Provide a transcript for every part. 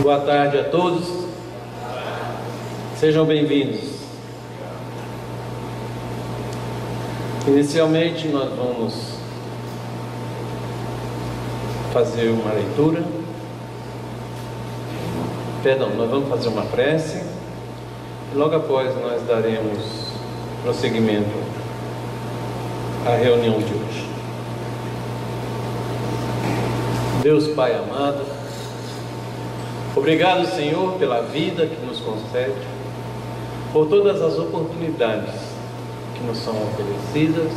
Boa tarde a todos. Sejam bem-vindos. Inicialmente nós vamos fazer uma leitura. Nós vamos fazer uma prece. E logo após nós daremos prosseguimento à reunião de hoje. Deus Pai amado, obrigado, Senhor, pela vida que nos concede, por todas as oportunidades que nos são oferecidas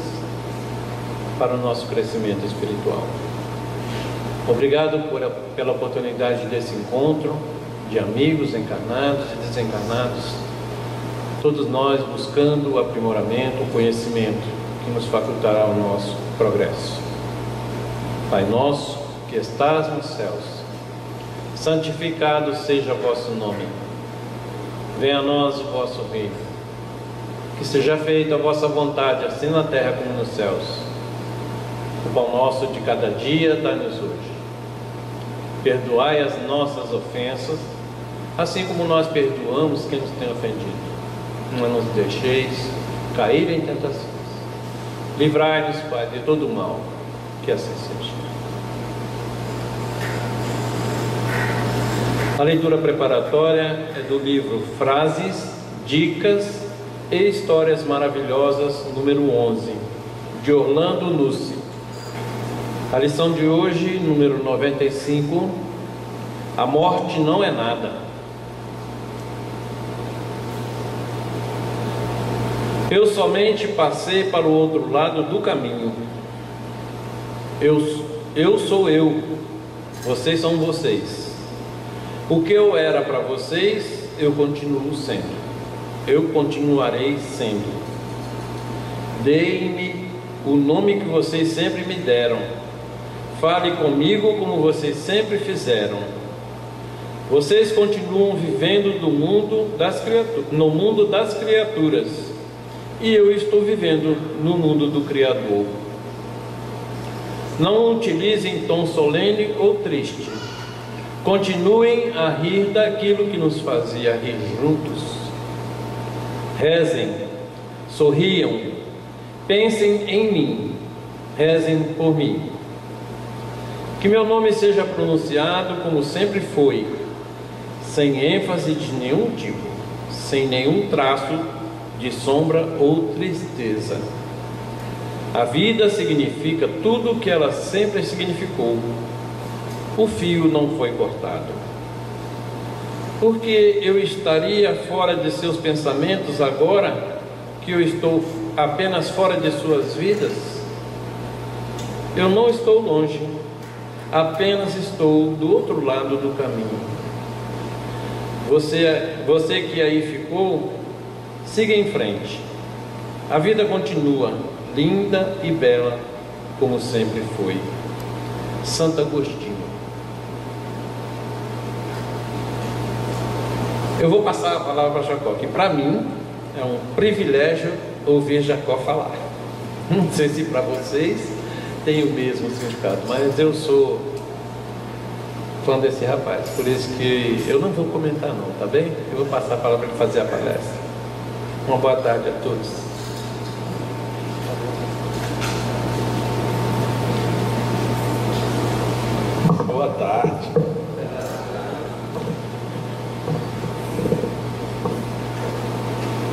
para o nosso crescimento espiritual. Obrigado pela oportunidade desse encontro de amigos encarnados e desencarnados, todos nós buscando o aprimoramento, o conhecimento que nos facultará o nosso progresso. Pai nosso, que estás nos céus, santificado seja o vosso nome. Venha a nós o vosso reino. Que seja feita a vossa vontade, assim na terra como nos céus. O pão nosso de cada dia dai-nos hoje. Perdoai as nossas ofensas, assim como nós perdoamos quem nos tem ofendido. Não nos deixeis cair em tentações. Livrai-nos, Pai, de todo o mal. Que assim seja. A leitura preparatória é do livro Frases, Dicas e Histórias Maravilhosas, número 11, de Orlando Nucci. A lição de hoje, número 95, A morte não é nada. Eu somente passei para o outro lado do caminho. Eu sou eu, vocês são vocês. O que eu era para vocês, eu continuo sendo. Eu continuarei sendo. Deem-me o nome que vocês sempre me deram. Fale comigo como vocês sempre fizeram. Vocês continuam vivendo no mundo das criaturas. E eu estou vivendo no mundo do Criador. Não utilizem tom solene ou triste. Continuem a rir daquilo que nos fazia rir juntos. Rezem, sorriam, pensem em mim, rezem por mim. Que meu nome seja pronunciado como sempre foi, sem ênfase de nenhum tipo, sem nenhum traço de sombra ou tristeza. A vida significa tudo o que ela sempre significou. O fio não foi cortado. Porque eu estaria fora de seus pensamentos agora que eu estou apenas fora de suas vidas? Eu não estou longe, apenas estou do outro lado do caminho. Você que aí ficou, siga em frente. A vida continua, linda e bela, como sempre foi. Santo Agostinho. Eu vou passar a palavra para Jacó, que para mim é um privilégio ouvir Jacó falar. Não sei se para vocês tem o mesmo significado, mas eu sou fã desse rapaz, por isso que eu não vou comentar não, tá bem? Eu vou passar a palavra para ele fazer a palestra. Uma boa tarde a todos. Boa tarde.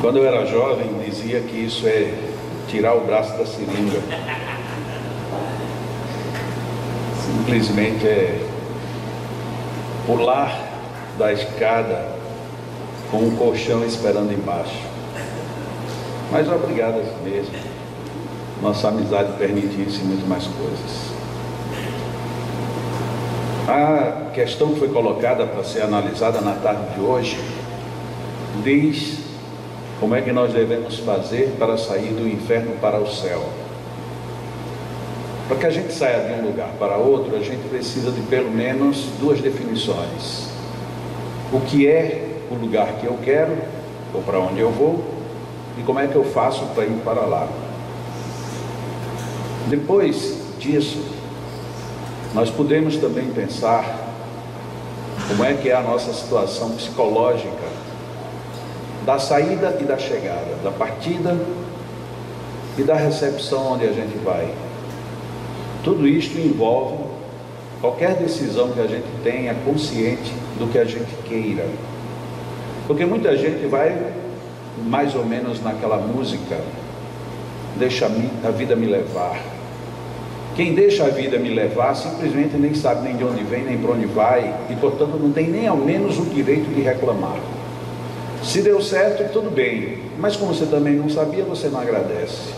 Quando eu era jovem, dizia que isso é tirar o braço da seringa. Simplesmente é pular da escada com um colchão esperando embaixo. Mas obrigado mesmo. Nossa amizade permite isso e muito mais coisas. A questão que foi colocada para ser analisada na tarde de hoje diz como é que nós devemos fazer para sair do inferno para o céu. Para que a gente saia de um lugar para outro, a gente precisa de pelo menos duas definições. O que é o lugar que eu quero, ou para onde eu vou, e como é que eu faço para ir para lá. Depois disso, nós podemos também pensar como é que é a nossa situação psicológica, da saída e da chegada, da partida e da recepção onde a gente vai. Tudo isto envolve qualquer decisão que a gente tenha consciente do que a gente queira. Porque muita gente vai mais ou menos naquela música, deixa a vida me levar. Quem deixa a vida me levar simplesmente nem sabe nem de onde vem, nem para onde vai, e portanto não tem nem ao menos o direito de reclamar. Se deu certo, tudo bem, mas como você também não sabia, você não agradece.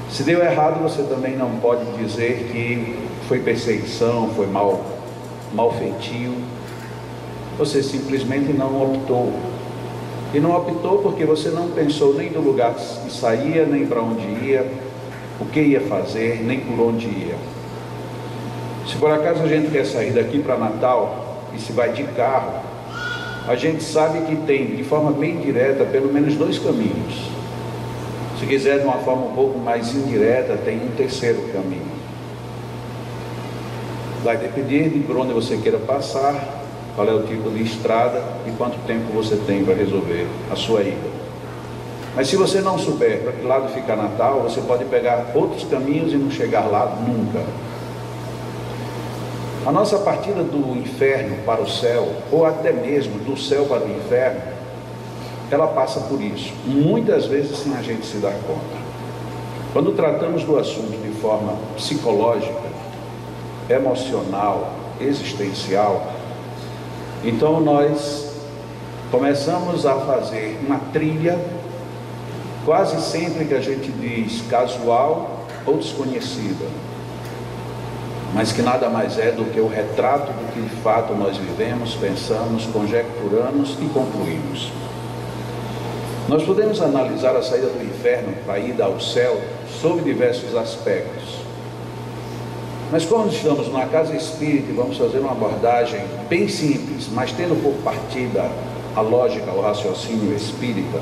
Se deu errado, você também não pode dizer que foi perseguição, foi malfeitio. Você simplesmente não optou. E não optou porque você não pensou nem do lugar que saía, nem para onde ia, o que ia fazer, nem por onde ia. Se por acaso a gente quer sair daqui para Natal e se vai de carro, a gente sabe que tem, de forma bem direta, pelo menos 2 caminhos. Se quiser de uma forma um pouco mais indireta, tem um terceiro caminho. Vai depender de por onde você queira passar, qual é o tipo de estrada e quanto tempo você tem para resolver a sua ida. Mas se você não souber para que lado fica Natal, você pode pegar outros caminhos e não chegar lá nunca. A nossa partida do inferno para o céu, ou até mesmo do céu para o inferno, ela passa por isso, muitas vezes sem a gente se dar conta. Quando tratamos do assunto de forma psicológica, emocional, existencial, então nós começamos a fazer uma trilha, quase sempre que a gente diz casual ou desconhecida, mas que nada mais é do que o retrato do que de fato nós vivemos, pensamos, conjecturamos e concluímos. Nós podemos analisar a saída do inferno para a ida ao céu sob diversos aspectos. Mas como estamos numa casa espírita e vamos fazer uma abordagem bem simples, mas tendo por partida a lógica, o raciocínio espírita,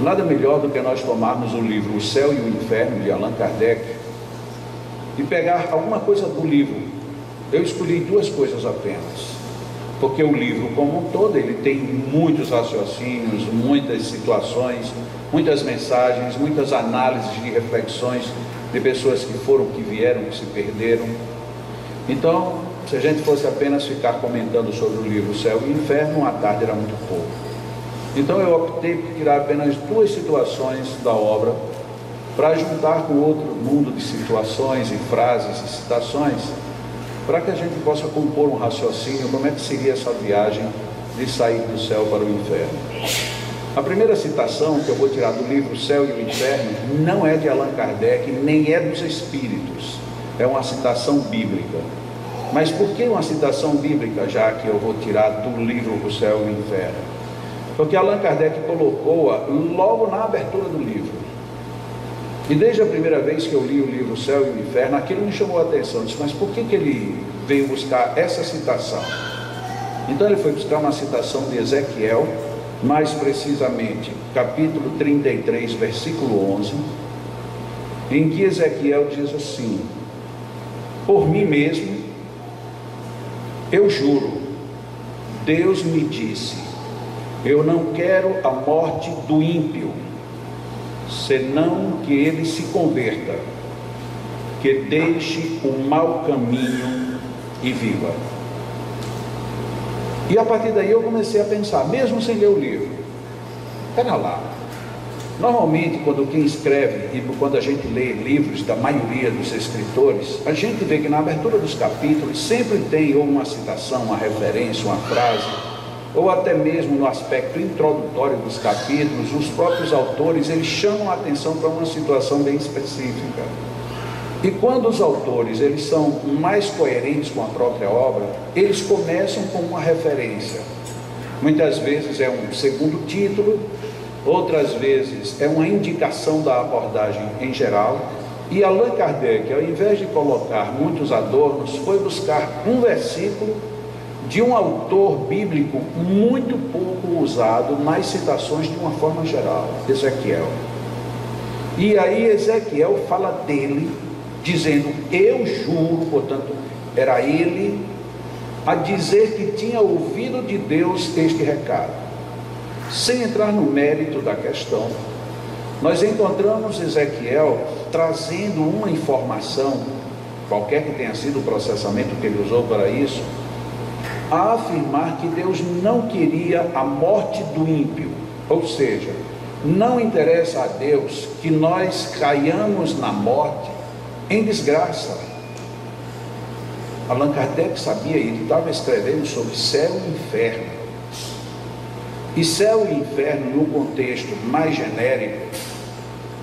nada melhor do que nós tomarmos o livro O Céu e o Inferno, de Allan Kardec, e pegar alguma coisa do livro. Eu escolhi 2 coisas apenas. Porque o livro como um todo, ele tem muitos raciocínios, muitas situações, muitas mensagens, muitas análises de reflexões de pessoas que foram, que vieram, que se perderam. Então, se a gente fosse apenas ficar comentando sobre o livro O Céu e o Inferno, uma tarde era muito pouco. Então eu optei por tirar apenas 2 situações da obra, para juntar com outro mundo de situações e frases e citações, para que a gente possa compor um raciocínio, como é que seria essa viagem de sair do céu para o inferno. A primeira citação que eu vou tirar do livro O Céu e o Inferno não é de Allan Kardec, nem é dos Espíritos, é uma citação bíblica. Mas por que uma citação bíblica, já que eu vou tirar do livro O Céu e o Inferno? Porque Allan Kardec colocou-a logo na abertura do livro. E desde a primeira vez que eu li o livro O Céu e o Inferno, aquilo me chamou a atenção. Eu disse, mas por que ele veio buscar essa citação? Então ele foi buscar uma citação de Ezequiel, mais precisamente capítulo 33, versículo 11, em que Ezequiel diz assim: por mim mesmo eu juro, Deus me disse, eu não quero a morte do ímpio, senão que ele se converta, que deixe o mau caminho e viva. E a partir daí eu comecei a pensar, mesmo sem ler o livro, espera lá, normalmente quando quem escreve e quando a gente lê livros da maioria dos escritores, a gente vê que na abertura dos capítulos sempre tem ou uma citação, uma referência, uma frase, ou até mesmo no aspecto introdutório dos capítulos, os próprios autores eles chamam a atenção para uma situação bem específica. E quando os autores eles são mais coerentes com a própria obra, eles começam com uma referência. Muitas vezes é um segundo título, outras vezes é uma indicação da abordagem em geral. E Allan Kardec, ao invés de colocar muitos adornos, foi buscar um versículo de um autor bíblico muito pouco usado nas citações de uma forma geral, Ezequiel. E aí Ezequiel fala dele, dizendo, eu juro, portanto, era ele a dizer que tinha ouvido de Deus este recado. Sem entrar no mérito da questão, nós encontramos Ezequiel trazendo uma informação, qualquer que tenha sido o processamento que ele usou para isso, a afirmar que Deus não queria a morte do ímpio, ou seja, não interessa a Deus que nós caiamos na morte em desgraça. Allan Kardec sabia, ele estava escrevendo sobre céu e inferno. E céu e inferno, no contexto mais genérico,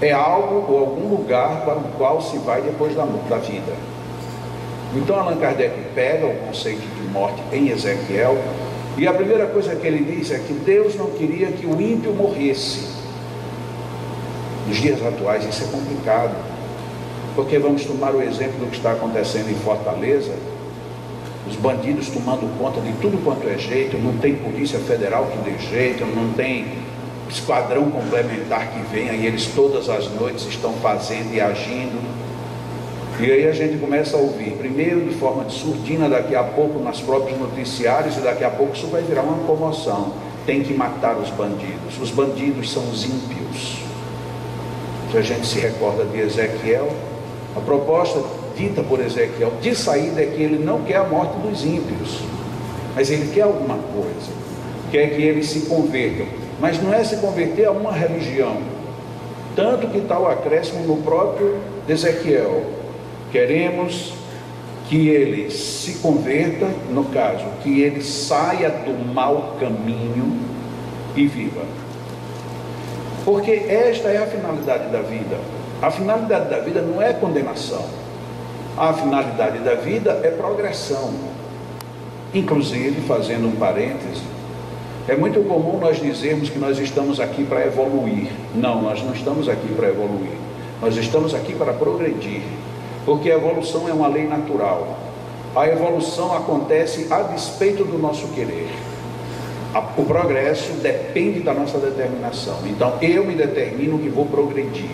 é algo ou algum lugar para o qual se vai depois da vida. Então Allan Kardec pega o conceito de morte em Ezequiel, e a primeira coisa que ele diz é que Deus não queria que o ímpio morresse. Nos dias atuais isso é complicado, porque vamos tomar o exemplo do que está acontecendo em Fortaleza, os bandidos tomando conta de tudo quanto é jeito, não tem polícia federal que dê jeito, não tem esquadrão complementar que venha, e eles todas as noites estão fazendo e agindo. E aí a gente começa a ouvir, primeiro de forma de surdina, daqui a pouco nas próprios noticiários, e daqui a pouco isso vai virar uma comoção. Tem que matar os bandidos são os ímpios. Se a gente se recorda de Ezequiel, a proposta dita por Ezequiel de saída é que ele não quer a morte dos ímpios, mas ele quer alguma coisa, quer que eles se convertam, mas não é se converter a uma religião, tanto que está o acréscimo no próprio Ezequiel. Queremos que ele se converta, no caso, que ele saia do mau caminho e viva. Porque esta é a finalidade da vida. A finalidade da vida não é condenação. A finalidade da vida é progressão. Inclusive, fazendo um parêntese, é muito comum nós dizermos que nós estamos aqui para evoluir. Não, nós não estamos aqui para evoluir. Nós estamos aqui para progredir. Porque a evolução é uma lei natural. A evolução acontece a despeito do nosso querer. O progresso depende da nossa determinação. Então eu me determino que vou progredir.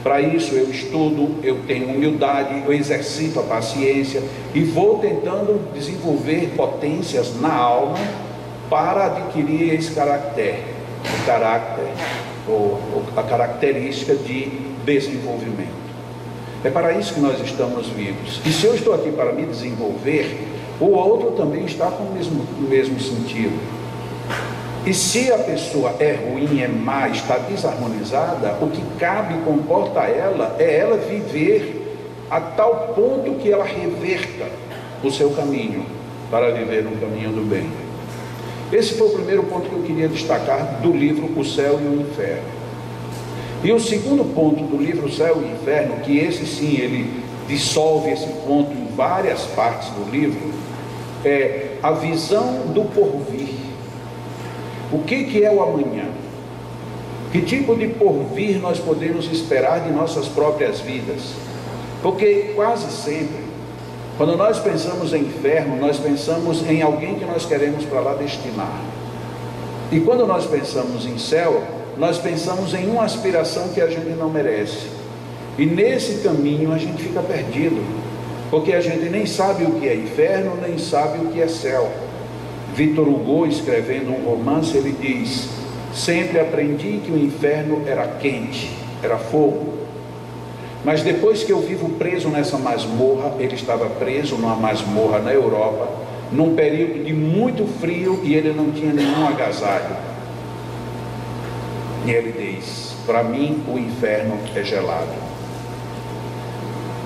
Para isso eu estudo, eu tenho humildade, eu exercito a paciência e vou tentando desenvolver potências na alma para adquirir esse caráter, ou a característica de desenvolvimento. É para isso que nós estamos vivos. E se eu estou aqui para me desenvolver, o outro também está com o mesmo sentido. E se a pessoa é ruim, é má, está desarmonizada, o que cabe e comporta a ela é ela viver a tal ponto que ela reverta o seu caminho para viver no caminho do bem. Esse foi o primeiro ponto que eu queria destacar do livro O Céu e o Inferno. E o segundo ponto do livro O Céu e o Inferno, que esse sim, ele dissolve esse ponto em várias partes do livro, é a visão do porvir. O que é o amanhã? Que tipo de porvir nós podemos esperar de nossas próprias vidas? Porque quase sempre, quando nós pensamos em inferno, nós pensamos em alguém que nós queremos para lá destinar. E quando nós pensamos em céu, nós pensamos em uma aspiração que a gente não merece. E nesse caminho a gente fica perdido, porque a gente nem sabe o que é inferno, nem sabe o que é céu. Victor Hugo, escrevendo um romance, ele diz: sempre aprendi que o inferno era quente, era fogo. Mas depois que eu vivo preso nessa masmorra, ele estava preso numa masmorra na Europa, num período de muito frio, e ele não tinha nenhum agasalho. E ele diz: para mim o inferno é gelado.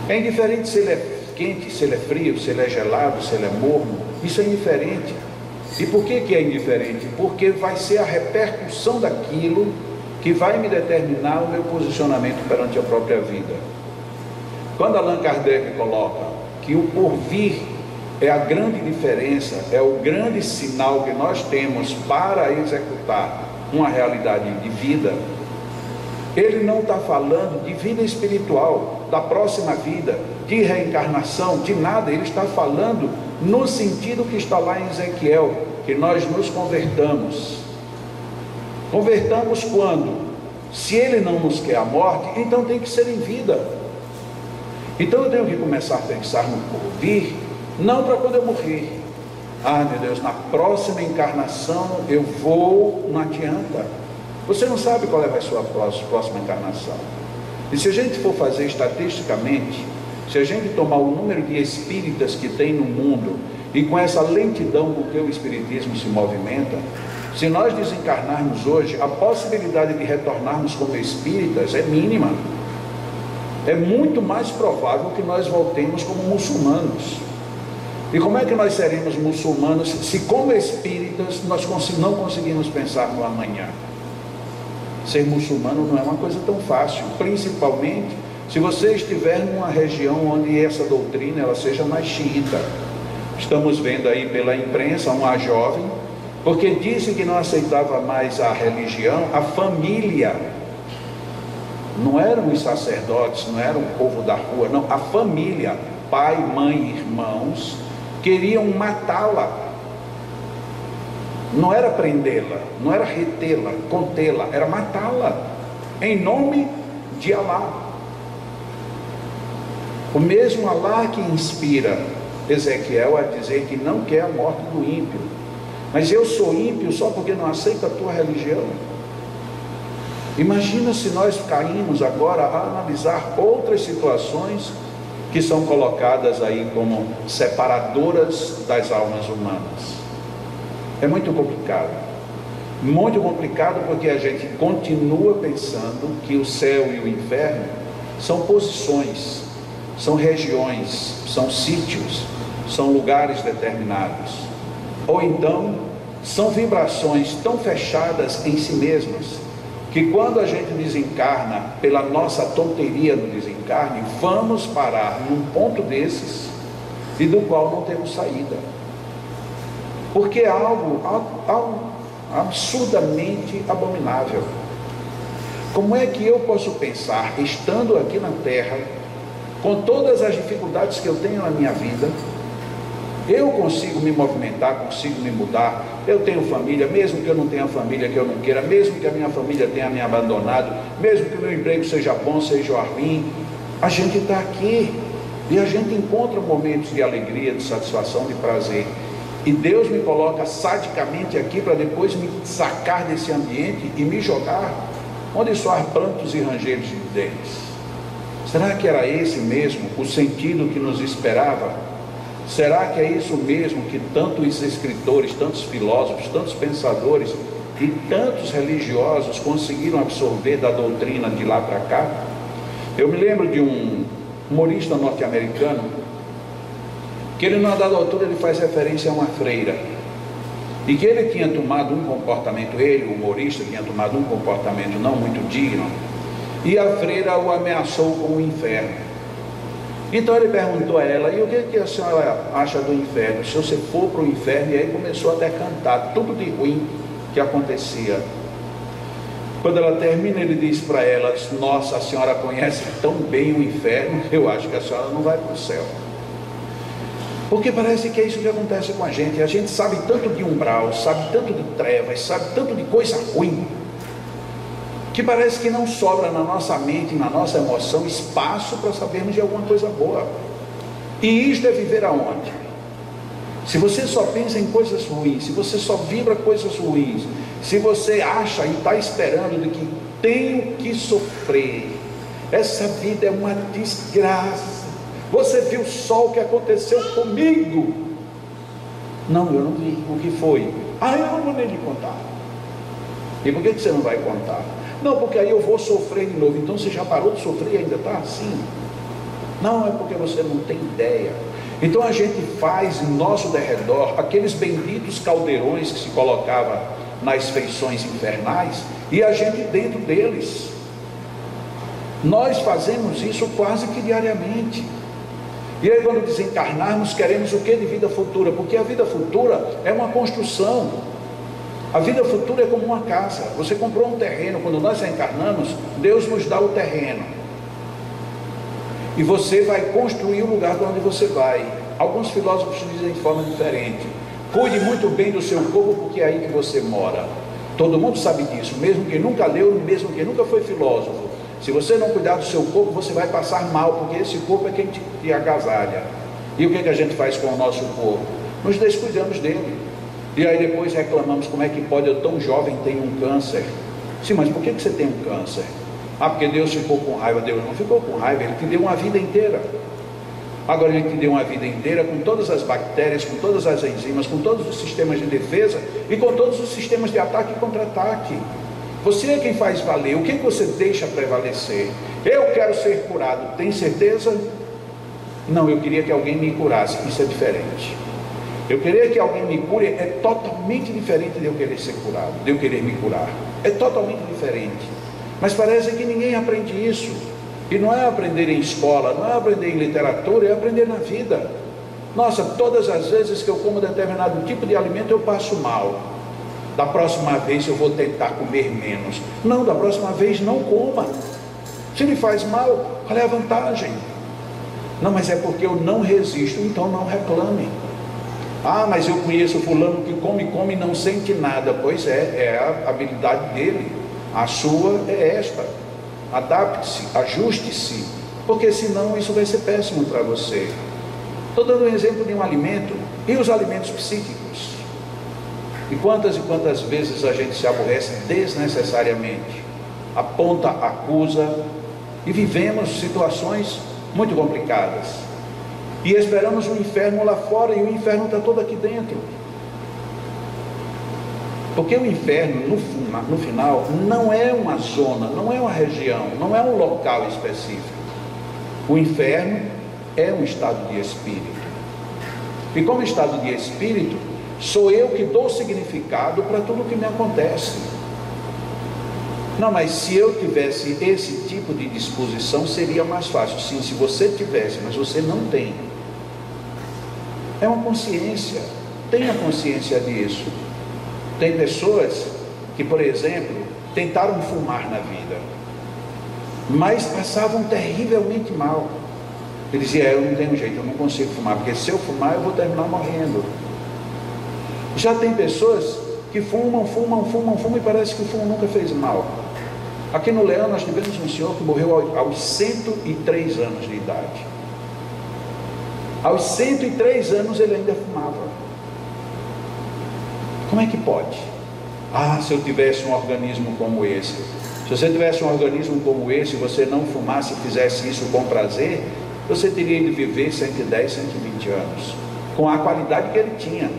É indiferente se ele é quente, se ele é frio, se ele é gelado, se ele é morno. Isso é indiferente. E por que é indiferente? Porque vai ser a repercussão daquilo que vai me determinar o meu posicionamento perante a própria vida. Quando Allan Kardec coloca que o porvir é a grande diferença, é o grande sinal que nós temos para executar uma realidade de vida, ele não está falando de vida espiritual, da próxima vida, de reencarnação, de nada. Ele está falando no sentido que está lá em Ezequiel, que nós nos convertamos. Convertamos quando? Se ele não nos quer a morte, então tem que ser em vida. Então eu tenho que começar a pensar no porvir, não para quando eu morrer, Ah, meu Deus, na próxima encarnação eu vou, não adianta. Você não sabe qual vai ser a sua próxima encarnação. E se a gente for fazer estatisticamente, se a gente tomar o número de espíritas que tem no mundo, e com essa lentidão com que o espiritismo se movimenta, se nós desencarnarmos hoje, a possibilidade de retornarmos como espíritas é mínima. É muito mais provável que nós voltemos como muçulmanos. E como é que nós seremos muçulmanos se como espíritas nós não conseguimos pensar no amanhã? Ser muçulmano não é uma coisa tão fácil, principalmente se você estiver numa região onde essa doutrina ela seja mais xiita. Estamos vendo aí pela imprensa uma jovem, porque disse que não aceitava mais a religião, a família, não eram os sacerdotes, não era o povo da rua, não, a família, pai, mãe, irmãos, queriam matá-la. Não era prendê-la, não era retê-la, contê-la, era matá-la, em nome de Alá. O mesmo Alá que inspira Ezequiel a dizer que não quer a morte do ímpio. Mas eu sou ímpio só porque não aceito a tua religião. Imagina se nós caímos agora a analisar outras situações que são colocadas aí como separadoras das almas humanas. É muito complicado. Muito complicado porque a gente continua pensando que o céu e o inferno são posições, são regiões, são sítios, são lugares determinados. Ou então, são vibrações tão fechadas em si mesmas, que quando a gente desencarna, pela nossa tonteria no desencarne, vamos parar num ponto desses, e do qual não temos saída. Porque é algo absurdamente abominável. Como é que eu posso pensar, estando aqui na Terra, com todas as dificuldades que eu tenho na minha vida, eu consigo me movimentar, consigo me mudar, eu tenho família, mesmo que eu não tenha família que eu não queira, mesmo que a minha família tenha me abandonado, mesmo que o meu emprego seja bom, seja ruim, a gente está aqui, e a gente encontra momentos de alegria, de satisfação, de prazer, e Deus me coloca sadicamente aqui, para depois me sacar desse ambiente, e me jogar, onde só há prantos e rangeiros de dentes. Será que era esse mesmo o sentido que nos esperava? Será que é isso mesmo que tantos escritores, tantos filósofos, tantos pensadores e tantos religiosos conseguiram absorver da doutrina de lá para cá? Eu me lembro de um humorista norte-americano, que ele numa dada altura ele faz referência a uma freira, e que ele tinha tomado um comportamento, ele, o humorista, tinha tomado um comportamento não muito digno, e a freira o ameaçou com o inferno. Então ele perguntou a ela, e o que a senhora acha do inferno? Se você for para o inferno, e aí começou a decantar tudo de ruim que acontecia. Quando ela termina, ele diz para ela, nossa, a senhora conhece tão bem o inferno, eu acho que a senhora não vai para o céu. Porque parece que é isso que acontece com a gente sabe tanto de umbral, sabe tanto de trevas, sabe tanto de coisa ruim, que parece que não sobra na nossa mente, na nossa emoção, espaço para sabermos de alguma coisa boa. E isto é viver aonde? Se você só pensa em coisas ruins, se você só vibra coisas ruins, se você acha e está esperando de que tenho que sofrer, essa vida é uma desgraça. Você viu só o que aconteceu comigo? Não, eu não vi. O que foi? Eu não vou nem lhe contar. E por que você não vai contar? Não, porque aí eu vou sofrer de novo. Então você já parou de sofrer e ainda está assim? Não, é porque você não tem ideia. Então a gente faz em nosso derredor aqueles benditos caldeirões que se colocava nas feições infernais, e a gente dentro deles. Nós fazemos isso quase que diariamente. E aí quando desencarnarmos, queremos o que de vida futura? Porque a vida futura é uma construção. A vida futura é como uma casa. Você comprou um terreno, quando nós reencarnamos, Deus nos dá o terreno. E você vai construir o lugar para onde você vai. Alguns filósofos dizem de forma diferente. Cuide muito bem do seu corpo, porque é aí que você mora. Todo mundo sabe disso, mesmo quem nunca leu, mesmo quem nunca foi filósofo. Se você não cuidar do seu corpo, você vai passar mal, porque esse corpo é quem te agasalha. E o que a gente faz com o nosso corpo? nos descuidamos dele. E aí depois reclamamos, como é que pode, eu tão jovem tenho um câncer. Sim, mas por que você tem um câncer? Ah, porque Deus ficou com raiva. Deus não ficou com raiva, Ele te deu uma vida inteira. Agora Ele te deu uma vida inteira com todas as bactérias, com todas as enzimas, com todos os sistemas de defesa e com todos os sistemas de ataque e contra-ataque. Você é quem faz valer. O que você deixa prevalecer? Eu quero ser curado. Tem certeza? Não, eu queria que alguém me curasse. Isso é diferente. Eu querer que alguém me cure é totalmente diferente de eu querer ser curado, de eu querer me curar. É totalmente diferente. Mas parece que ninguém aprende isso. E não é aprender em escola, não é aprender em literatura, é aprender na vida. Nossa, todas as vezes que eu como determinado tipo de alimento eu passo mal. Da próxima vez eu vou tentar comer menos. Não, da próxima vez não coma. Se lhe faz mal, qual é a vantagem? Não, mas é porque eu não resisto, então não reclame. Ah, mas eu conheço fulano que come e não sente nada. Pois é a habilidade dele. A sua é esta. Adapte-se, ajuste-se, porque senão isso vai ser péssimo para você. Estou dando um exemplo de um alimento. E os alimentos psíquicos? E quantas vezes a gente se aborrece desnecessariamente, aponta, acusa, e vivemos situações muito complicadas, e esperamos o inferno lá fora, e o inferno está todo aqui dentro. Porque o inferno, no final, não é uma zona, não é uma região, não é um local específico. O inferno é um estado de espírito. E como estado de espírito, sou eu que dou significado para tudo que me acontece. Não, mas se eu tivesse esse tipo de disposição, seria mais fácil. Sim, se você tivesse, mas você não tem. É uma consciência. Tenha consciência disso. Tem pessoas que, por exemplo, tentaram fumar na vida, mas passavam terrivelmente mal. Ele dizia, eu não tenho jeito, eu não consigo fumar, porque se eu fumar eu vou terminar morrendo. Já tem pessoas que fumam e parece que o fumo nunca fez mal. Aqui no Leão nós tivemos um senhor que morreu aos 103 anos de idade. Aos 103 anos ele ainda fumava. Como é que pode? Ah, se eu tivesse um organismo como esse. Se você tivesse um organismo como esse, você não fumasse e fizesse isso com prazer, você teria de viver 110, 120 anos, com a qualidade que ele tinha.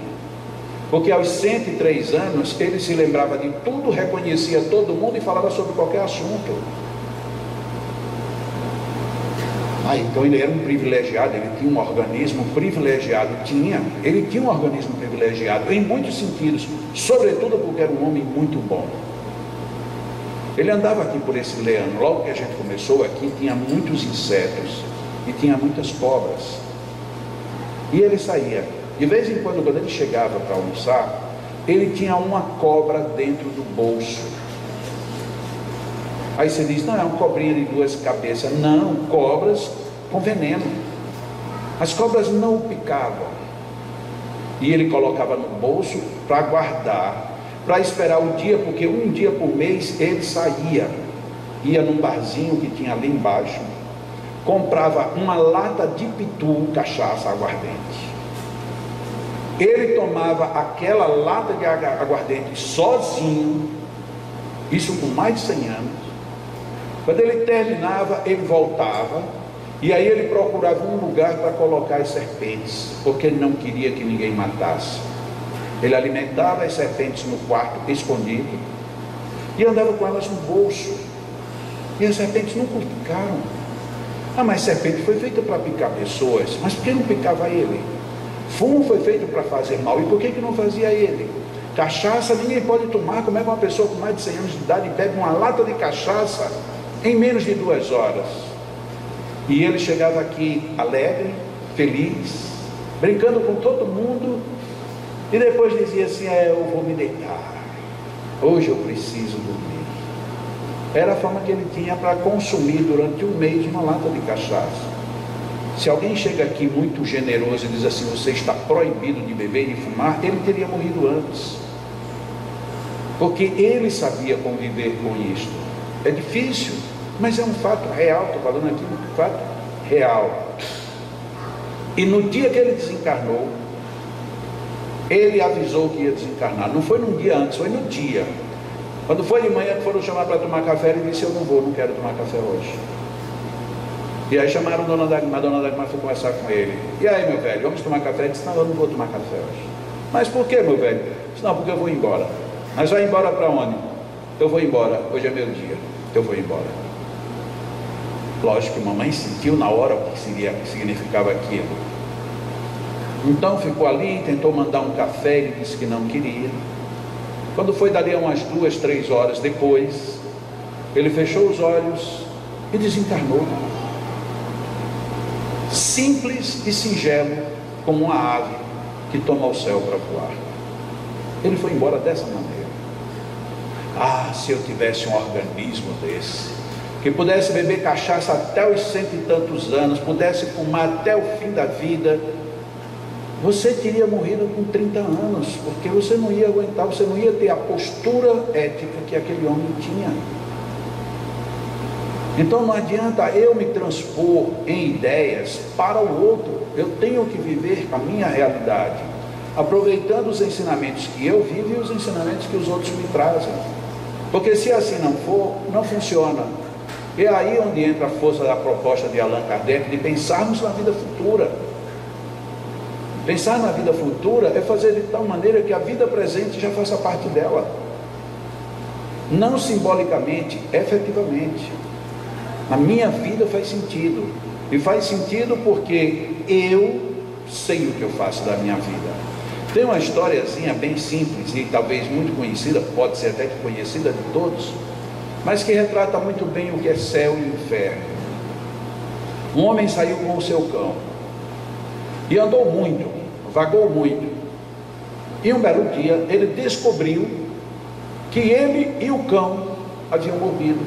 Porque aos 103 anos, ele se lembrava de tudo, reconhecia todo mundo e falava sobre qualquer assunto. Então ele era um privilegiado, ele tinha um organismo privilegiado, ele tinha um organismo privilegiado, em muitos sentidos, sobretudo porque era um homem muito bom. Ele andava aqui por esse Leão, logo que a gente começou aqui, tinha muitos insetos, e tinha muitas cobras, e ele saía, de vez em quando ele chegava para almoçar, ele tinha uma cobra dentro do bolso. Aí você diz, não, é uma cobrinha de 2 cabeças. Não, cobras com veneno. As cobras não o picavam. E ele colocava no bolso para guardar, para esperar o dia, porque um dia por mês ele saía, ia num barzinho que tinha ali embaixo, comprava uma lata de pitu, cachaça, aguardente. Ele tomava aquela lata de aguardente sozinho, isso com mais de 100 anos. Quando ele terminava, ele voltava, e aí ele procurava um lugar para colocar as serpentes, porque ele não queria que ninguém matasse. Ele alimentava as serpentes no quarto, escondido, e andava com elas no bolso, e as serpentes nunca o picaram. Ah, mas serpente foi feita para picar pessoas, mas por que não picava ele? Fumo foi feito para fazer mal, e por que não fazia ele? Cachaça ninguém pode tomar. Como é que uma pessoa com mais de 100 anos de idade bebe uma lata de cachaça em menos de 2 horas? E ele chegava aqui alegre, feliz, brincando com todo mundo, e depois dizia assim, eu vou me deitar, hoje eu preciso dormir. Era a forma que ele tinha para consumir durante um mês uma lata de cachaça. Se alguém chega aqui muito generoso e diz assim, você está proibido de beber e de fumar, ele teria morrido antes, porque ele sabia conviver com isto. É difícil, mas é um fato real. Estou falando aqui um fato real. E no dia que ele desencarnou, Ele avisou que ia desencarnar. Não foi num dia antes, foi no dia. Quando foi de manhã que foram chamar para tomar café, ele disse: eu não vou, não quero tomar café hoje. E aí chamaram a Dona Dagmar foi conversar com ele. E aí, meu velho, vamos tomar café? Ele disse: não, eu não vou tomar café hoje. Mas por que, meu velho? Ele disse: não, porque eu vou embora. Mas vai embora para onde? Eu vou embora, hoje é meu dia, eu vou embora. Lógico que mamãe sentiu na hora o que significava aquilo. Então ficou ali, tentou mandar um café, ele disse que não queria. Quando foi dali umas 2, 3 horas depois, ele fechou os olhos e desencarnou. Simples e singelo, como uma ave que toma o céu para voar. Ele foi embora dessa maneira. Ah, se eu tivesse um organismo desse, que pudesse beber cachaça até os 100 e tantos anos, pudesse fumar até o fim da vida, você teria morrido com 30 anos, porque você não ia aguentar, você não ia ter a postura ética que aquele homem tinha. Então não adianta eu me transpor em ideias para o outro, eu tenho que viver a minha realidade, aproveitando os ensinamentos que eu vivo e os ensinamentos que os outros me trazem. Porque se assim não for, não funciona. É aí onde entra a força da proposta de Allan Kardec de pensarmos na vida futura. Pensar na vida futura é fazer de tal maneira que a vida presente já faça parte dela. Não simbolicamente, efetivamente. A minha vida faz sentido. E faz sentido porque eu sei o que eu faço da minha vida. Tem uma historiazinha bem simples e talvez muito conhecida, pode ser até que conhecida de todos, mas que retrata muito bem o que é céu e inferno. Um homem saiu com o seu cão e andou muito, vagou muito, e um belo dia ele descobriu que ele e o cão haviam morrido.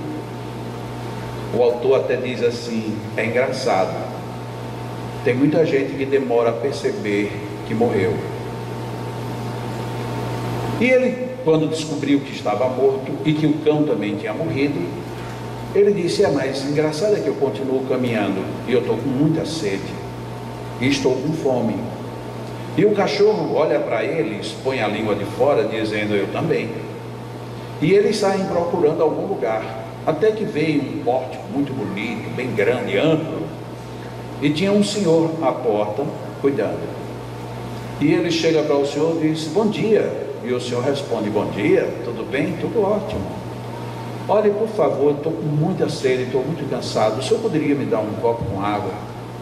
O autor até diz assim: é engraçado, tem muita gente que demora a perceber que morreu. E ele, quando descobriu que estava morto e que o cão também tinha morrido, ele disse: mas engraçado é que eu continuo caminhando e eu estou com muita sede e estou com fome. E o cachorro olha para eles, põe a língua de fora, dizendo: eu também. E eles saem procurando algum lugar, até que veio um pórtico muito bonito, bem grande, amplo, e tinha um senhor à porta cuidando. E ele chega para o senhor e diz: bom dia. E o senhor responde: bom dia, tudo bem? Tudo ótimo. Olha, por favor, estou com muita sede, estou muito cansado, o senhor poderia me dar um copo com água?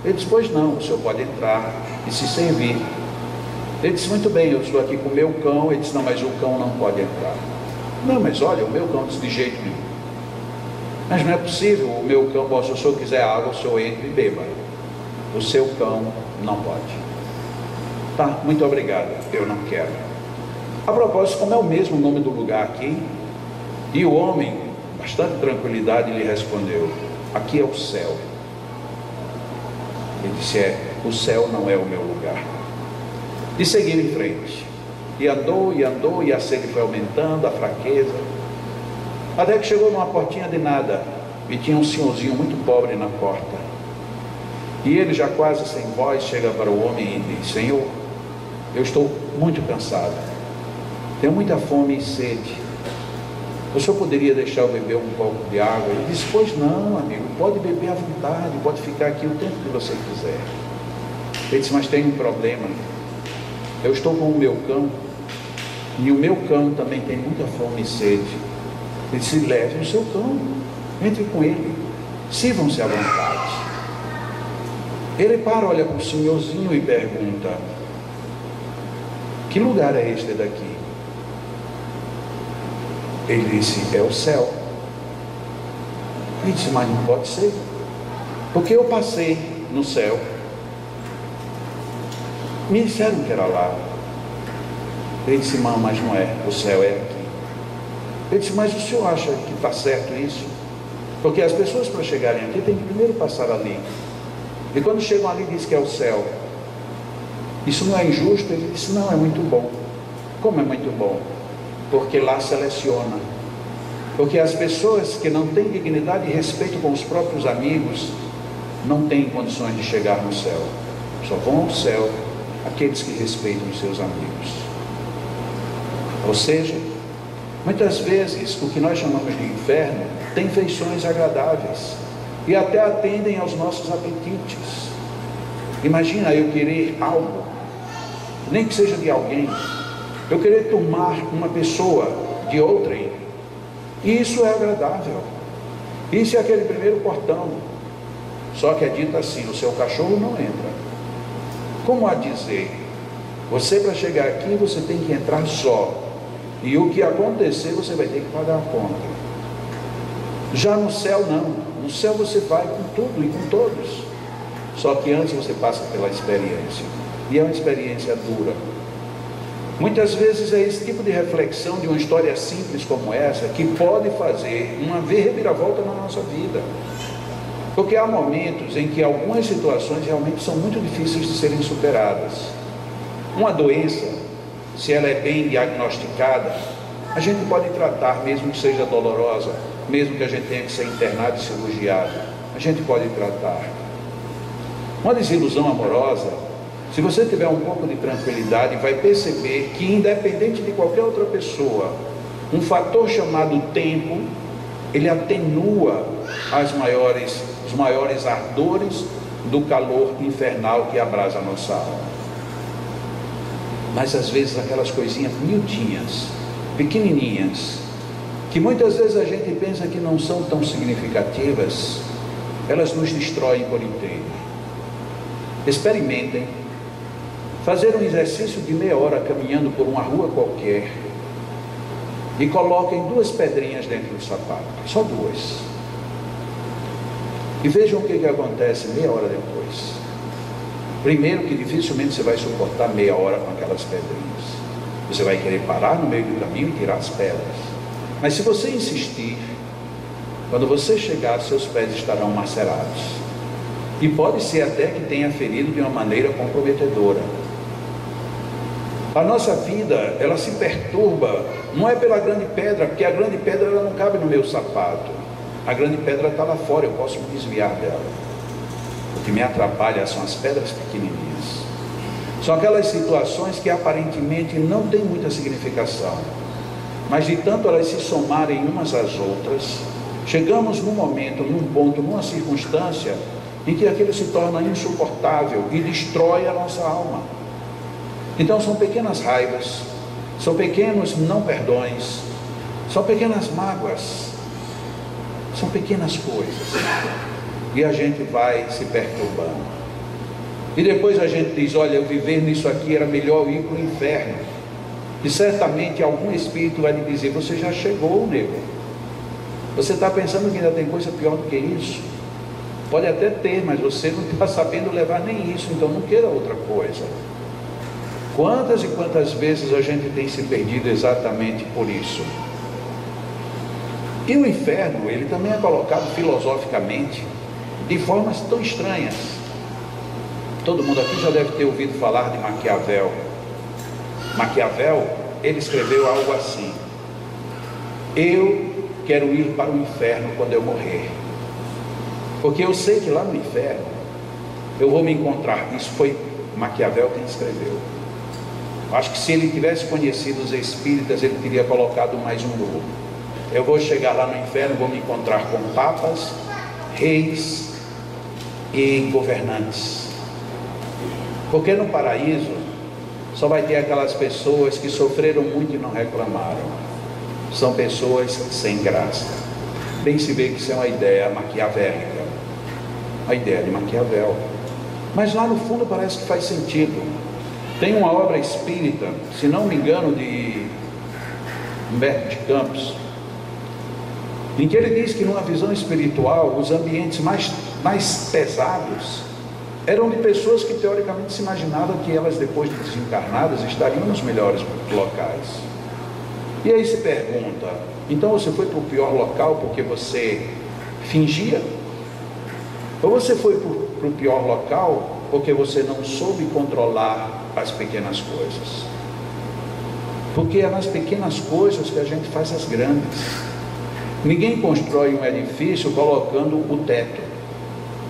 Ele disse: pois não, o senhor pode entrar e se servir. Ele disse: muito bem, eu estou aqui com o meu cão. Ele disse: não, mas o cão não pode entrar. Não, mas olha, o meu cão disse: de jeito nenhum. Mas não é possível, o meu cão, bom, se o senhor quiser água, o senhor entra e beba. O seu cão não pode. Tá, muito obrigado, eu não quero. A propósito, como é o mesmo nome do lugar aqui, e o homem, bastante tranquilidade, lhe respondeu: aqui é o céu. Ele disse: o céu não é o meu lugar. E seguiu em frente. E andou, e a sede foi aumentando, a fraqueza, até que chegou numa portinha de nada, e tinha um senhorzinho muito pobre na porta. E ele, já quase sem voz, chega para o homem e diz: senhor, eu estou muito cansado, tenho muita fome e sede, o senhor poderia deixar eu beber um copo de água? Ele disse: pois não, amigo, pode beber à vontade, pode ficar aqui o tempo que você quiser. Ele disse: mas tem um problema, eu estou com o meu cão, e o meu cão também tem muita fome e sede. Ele disse: leve o seu cão, entre com ele, sirvam-se à vontade. Ele para, olha para o senhorzinho e pergunta: que lugar é este daqui? Ele disse: é o céu. Ele disse: mas não pode ser, porque eu passei no céu, me disseram que era lá. Ele disse: mas não é, o céu é aqui. Ele disse: mas o senhor acha que está certo isso? Porque as pessoas, para chegarem aqui, têm que primeiro passar ali, e quando chegam ali diz que é o céu. Isso não é injusto? Ele disse: não, é muito bom. Como é muito bom? Porque lá seleciona. Porque as pessoas que não têm dignidade e respeito com os próprios amigos não têm condições de chegar no céu. Só vão ao céu aqueles que respeitam os seus amigos. Ou seja, muitas vezes o que nós chamamos de inferno tem feições agradáveis e até atendem aos nossos apetites. Imagina eu querer algo, nem que seja de alguém, eu querer tomar uma pessoa de outrem, e isso é agradável. Isso é aquele primeiro portão. Só que é dito assim: o seu cachorro não entra. Como a dizer, você para chegar aqui você tem que entrar só, e o que acontecer você vai ter que pagar a conta. Já no céu não, no céu você vai com tudo e com todos, só que antes você passa pela experiência, e é uma experiência dura. Muitas vezes é esse tipo de reflexão de uma história simples como essa que pode fazer uma reviravolta na nossa vida. Porque há momentos em que algumas situações realmente são muito difíceis de serem superadas. Uma doença, se ela é bem diagnosticada, a gente pode tratar, mesmo que seja dolorosa, mesmo que a gente tenha que ser internado e cirurgiado, a gente pode tratar. Uma desilusão amorosa, se você tiver um pouco de tranquilidade, vai perceber que, independente de qualquer outra pessoa, um fator chamado tempo, ele atenua os maiores ardores do calor infernal que abrasa a nossa alma. Mas às vezes aquelas coisinhas miudinhas, pequenininhas, que muitas vezes a gente pensa que não são tão significativas, elas nos destroem por inteiro. Experimentem fazer um exercício de meia hora caminhando por uma rua qualquer e coloquem 2 pedrinhas dentro do sapato, só 2, e vejam o que acontece meia hora depois. Primeiro, que dificilmente você vai suportar meia hora com aquelas pedrinhas, você vai querer parar no meio do caminho e tirar as pedras. Mas se você insistir, quando você chegar, seus pés estarão macerados, e pode ser até que tenha ferido de uma maneira comprometedora. A nossa vida, ela se perturba, não é pela grande pedra, porque a grande pedra ela não cabe no meu sapato. A grande pedra está lá fora, eu posso me desviar dela. O que me atrapalha são as pedras pequenininhas. São aquelas situações que aparentemente não têm muita significação, mas de tanto elas se somarem umas às outras, chegamos num momento, num ponto, numa circunstância em que aquilo se torna insuportável e destrói a nossa alma. Então são pequenas raivas, são pequenos não perdões, são pequenas mágoas, são pequenas coisas, e a gente vai se perturbando, e depois a gente diz: olha, eu viver nisso aqui era melhor ir para o inferno. E certamente algum espírito vai lhe dizer: você já chegou, nego, você está pensando que ainda tem coisa pior do que isso? Pode até ter, mas você não está sabendo levar nem isso, então não queira outra coisa. Quantas e quantas vezes a gente tem se perdido exatamente por isso? E o inferno, ele também é colocado filosoficamente de formas tão estranhas. Todo mundo aqui já deve ter ouvido falar de Maquiavel. Maquiavel, ele escreveu algo assim: eu quero ir para o inferno quando eu morrer, porque eu sei que lá no inferno eu vou me encontrar. Isso foi Maquiavel quem escreveu. Acho que se ele tivesse conhecido os espíritas, ele teria colocado mais um grupo. Eu vou chegar lá no inferno, vou me encontrar com papas, reis e governantes, porque no paraíso só vai ter aquelas pessoas que sofreram muito e não reclamaram. São pessoas sem graça. Bem se vê que isso é uma ideia maquiavélica, a ideia de Maquiavel, mas lá no fundo parece que faz sentido. Tem uma obra espírita, se não me engano, de Humberto de Campos, em que ele diz que numa visão espiritual os ambientes mais pesados eram de pessoas que teoricamente se imaginavam que elas, depois de desencarnadas, estariam nos melhores locais. E aí se pergunta: então você foi para o pior local porque você fingia? Ou você foi para o pior local porque você não soube controlar as pequenas coisas? Porque é nas pequenas coisas que a gente faz as grandes. Ninguém constrói um edifício colocando o teto.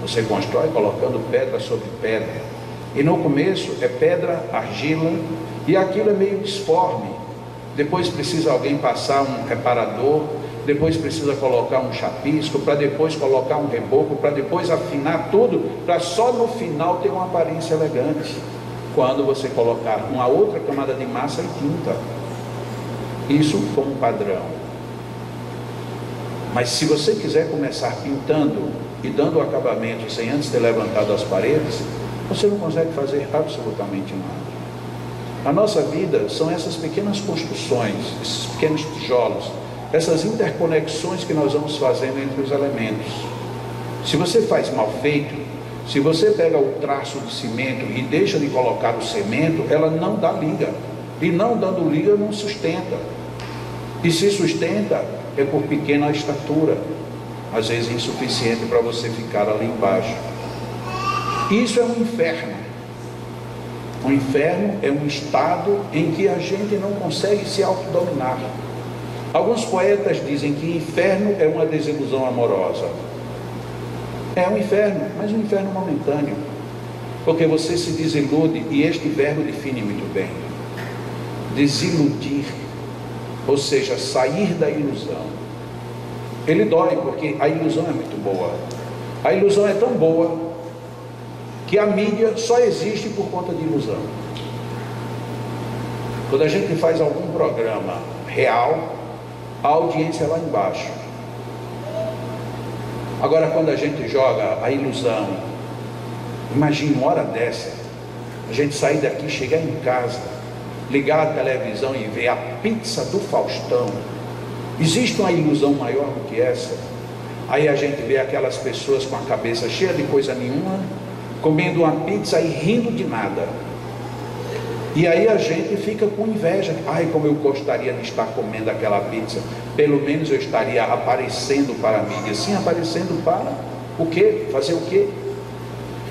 Você constrói colocando pedra sobre pedra, e no começo é pedra, argila, e aquilo é meio disforme. depois precisa alguém passar um reparador, depois precisa colocar um chapisco, para depois colocar um reboco, para depois afinar tudo, para só no final ter uma aparência elegante, quando você colocar uma outra camada de massa e tinta. Isso como padrão. Mas se você quiser começar pintando e dando acabamento sem antes ter levantado as paredes, você não consegue fazer absolutamente nada. A nossa vida são essas pequenas construções, esses pequenos tijolos, essas interconexões que nós vamos fazendo entre os elementos. Se você faz mal feito, se você pega o traço de cimento e deixa de colocar o cimento, ela não dá liga. E não dando liga, não sustenta. E se sustenta, é por pequena estatura, às vezes insuficiente para você ficar ali embaixo. Isso é um inferno. O inferno é um estado em que a gente não consegue se autodominar. Alguns poetas dizem que inferno é uma desilusão amorosa. É um inferno, mas um inferno momentâneo, porque você se desilude, e este verbo define muito bem: desiludir, ou seja, sair da ilusão. Ele dói, porque a ilusão é muito boa. A ilusão é tão boa que a mídia só existe por conta de ilusão. Quando a gente faz algum programa real, a audiência é lá embaixo. Agora, quando a gente joga a ilusão, imagine uma hora dessa, a gente sair daqui, chegar em casa, ligar a televisão e ver a pizza do Faustão. Existe uma ilusão maior do que essa? Aí a gente vê aquelas pessoas com a cabeça cheia de coisa nenhuma, comendo uma pizza e rindo de nada. E aí a gente fica com inveja. Ai, como eu gostaria de estar comendo aquela pizza. Pelo menos eu estaria aparecendo para a mídia. Sim, aparecendo para o quê? Fazer o quê?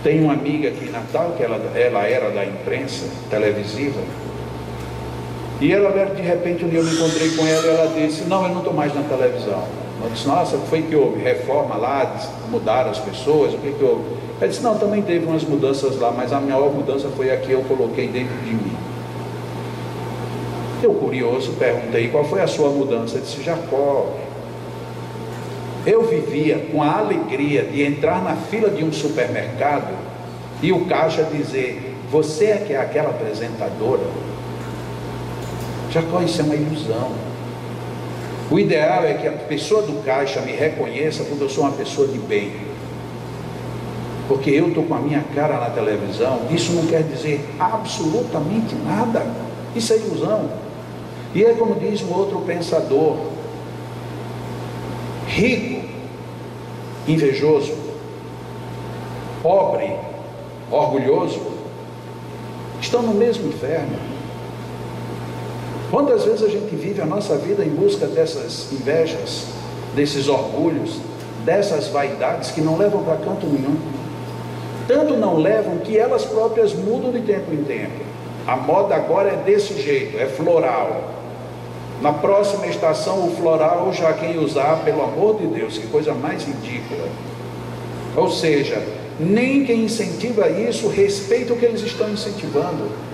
Tem uma amiga aqui em Natal, que ela era da imprensa televisiva. E ela, de repente, um dia eu me encontrei com ela e ela disse: não, eu não estou mais na televisão. Eu disse: nossa, foi que houve? Reforma lá, mudaram as pessoas, o que houve? Ela disse: não, também teve umas mudanças lá, mas a maior mudança foi a que eu coloquei dentro de mim. Eu, curioso, perguntei: qual foi a sua mudança? Ele disse: Jacó, eu vivia com a alegria de entrar na fila de um supermercado e o caixa dizer: você é que é aquela apresentadora? Jacó, isso é uma ilusão. O ideal é que a pessoa do caixa me reconheça porque eu sou uma pessoa de bem, porque eu estou com a minha cara na televisão. Isso não quer dizer absolutamente nada. Isso é ilusão. E é como diz um outro pensador: rico, invejoso, pobre, orgulhoso, estão no mesmo inferno. Quantas vezes a gente vive a nossa vida em busca dessas invejas, desses orgulhos, dessas vaidades que não levam para canto nenhum. Tanto não levam que elas próprias mudam de tempo em tempo. A moda agora é desse jeito, é floral. Na próxima estação o floral já quem usar, pelo amor de Deus, que coisa mais ridícula. Ou seja, nem quem incentiva isso respeita o que eles estão incentivando.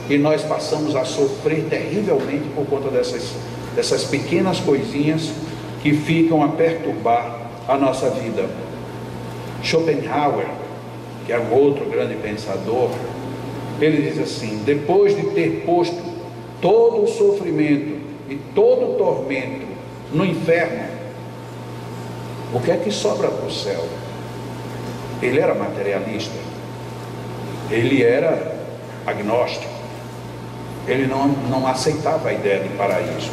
E nós passamos a sofrer terrivelmente por conta dessas pequenas coisinhas que ficam a perturbar a nossa vida. Schopenhauer, que é um outro grande pensador, ele diz assim: depois de ter posto todo o sofrimento e todo o tormento no inferno, o que é que sobra para o céu? Ele era materialista, ele era agnóstico, ele não aceitava a ideia de paraíso.